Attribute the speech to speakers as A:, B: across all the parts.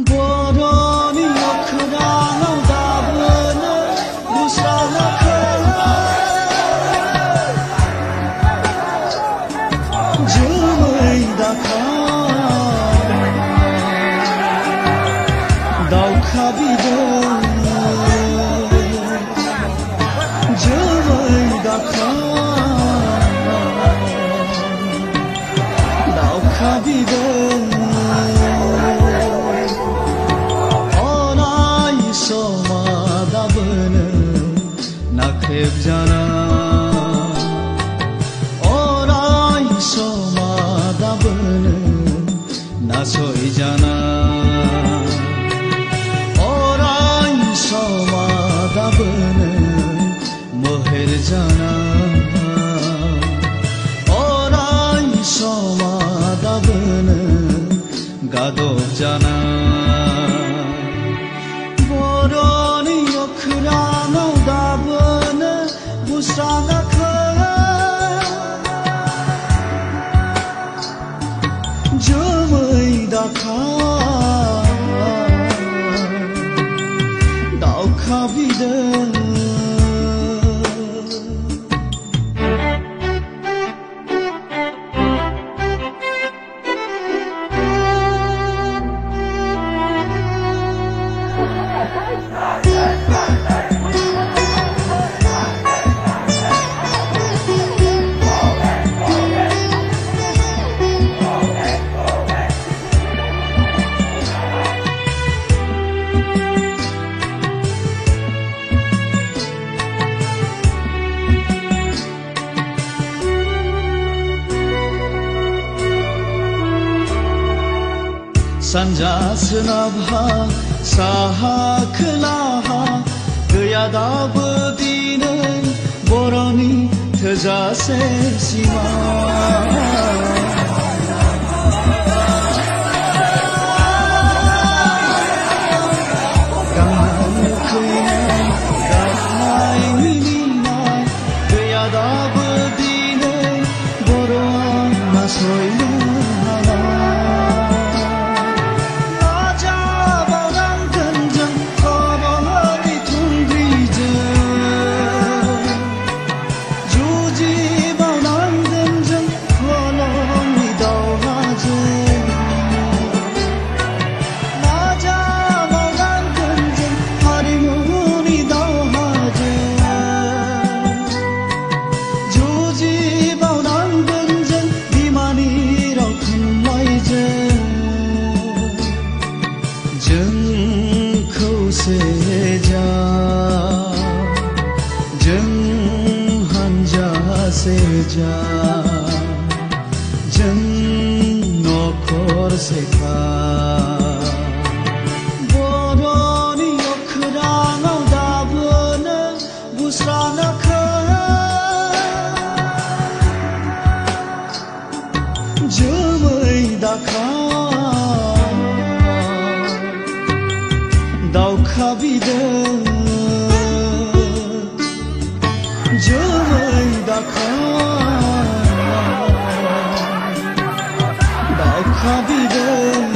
A: Boroni okrana davını busana Cımıyda Davka bidon Cımıyda Davka bidon Nakheb jana orai soma dabne nasoi jana orai soma dabne moher jana orai soma dabne gadob jana boroni okhrana dabne busana Cımıyda Davka bidon Sancasına sahakलाहा गयादाबो दिनै बर'नि थोजासे सिमा गांनाय उखैनाय गाबनाय मिनिनाय गयादाबो दिनै बर'आ नासयनो Jeng nokor seka Boroni okrana dabne busana Cımıyda Davka bidon Cımıyda Davka bidon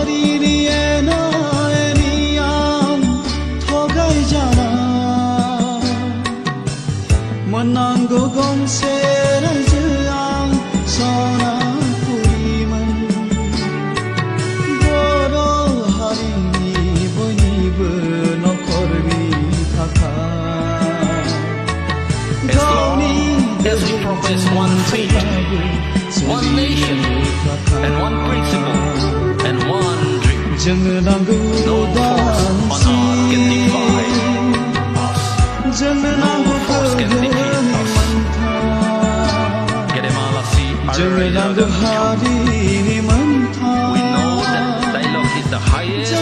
A: 하리니 에나 에니양 토가이잖아 만난 거 검세를 지양 선한 뿌리만 보러 하리니 보니브 너커르비 타카
B: As we profess one faith, one nation, and one principle, and one dream, no force on earth can divide us. No force can defeat us. We know that dialogue is the highest